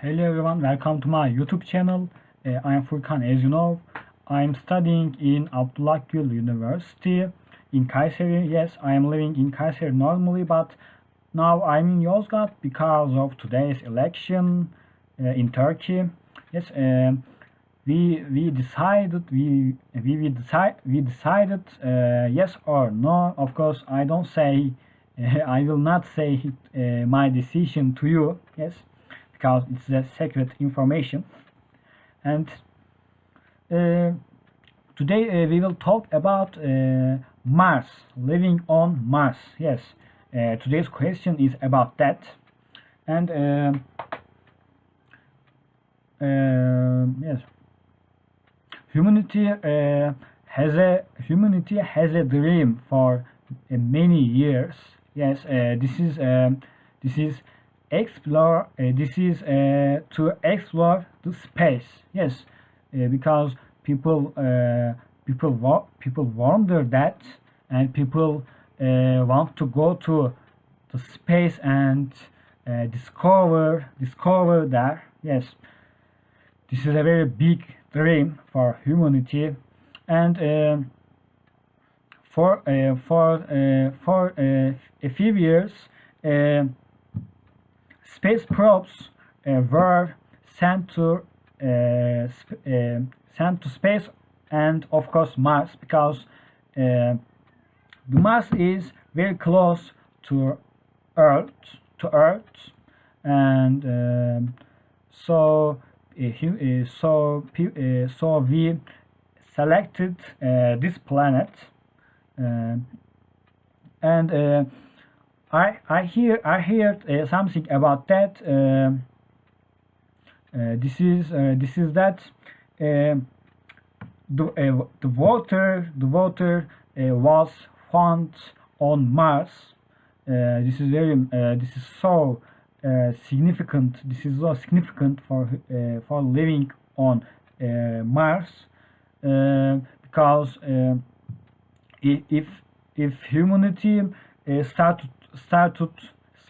Hello everyone, welcome to my YouTube channel. I am Furkan. As you know, I am studying in Abdullah Gül University in Kayseri. Yes, I am living in Kayseri normally, but now I'm in Yozgat because of today's election in Turkey. Yes, we decided we decided yes or no. Of course, I don't say I will not say my decision to you. Yes, because it's a secret information. And uh, today we will talk about Mars, living on Mars. Yes, today's question is about that. And yes, humanity has a dream for many years. Yes, this is explore. This is to explore the space. Yes, because people wonder that, and people want to go to the space and discover that. Yes, this is a very big dream for humanity, and for a few years, uh, space probes were sent to sent to space, and of course Mars, because the Mars is very close to Earth, and so we selected this planet, uh, and I heard something about that. This is that the water was found on Mars. This is so significant. This is so significant for living on Mars, because if humanity started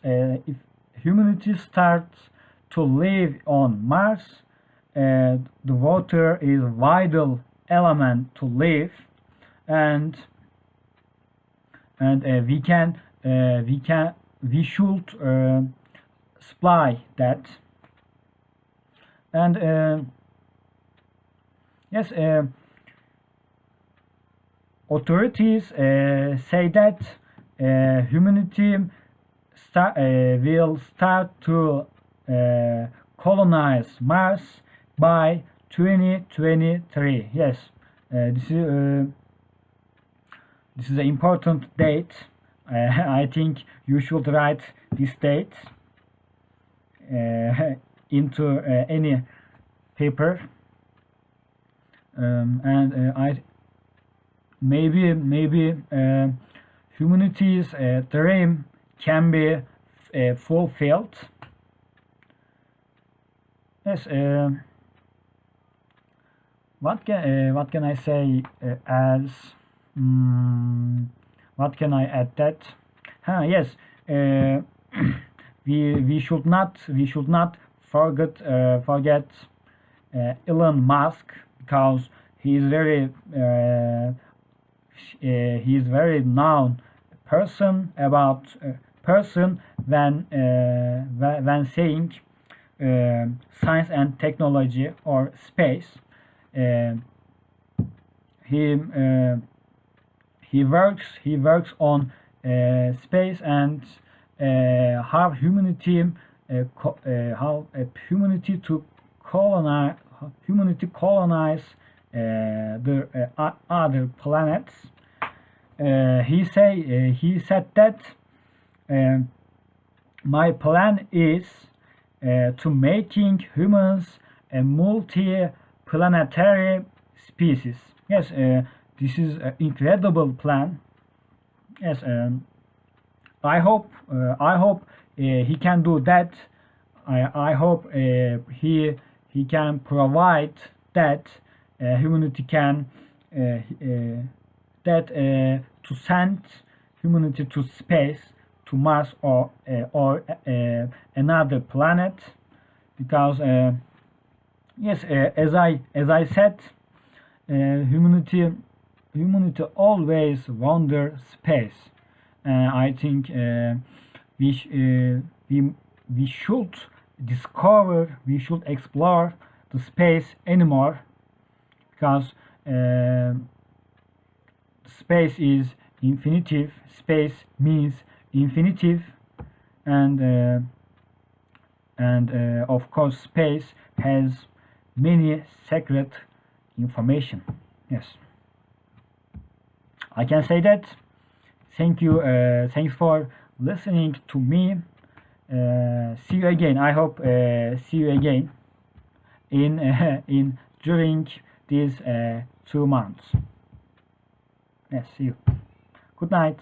if humanity starts to live on Mars, the water is a vital element to live, and we should supply that. And yes, authorities say that humanity will start to colonize Mars by 2023. Yes, this is an important date. I think you should write this date into any paper, and I maybe humanity's dream can be fulfilled. Yes. What can I say as what can I add that? Yes. We should not forget Elon Musk, because he is very known person when saying science and technology or space. Uh, he he works on space, and how humanity to colonize the other planets. He said that uh, my plan is to making humans a multi-planetary species. Yes, this is an incredible plan. Yes, I hope he can do that. I hope he can provide that humanity can to send humanity to space, to Mars, or another planet. because yes, as I said, humanity always wonder space. I think we sh- we should discover, we should explore the space anymore, because space is infinitive. Space means infinitive, and of course space has many secret information. Yes, I can say that. Thank you. Thanks for listening to me. See you again. I hope see you again in in during these 2 months. Yes, see you. Good night.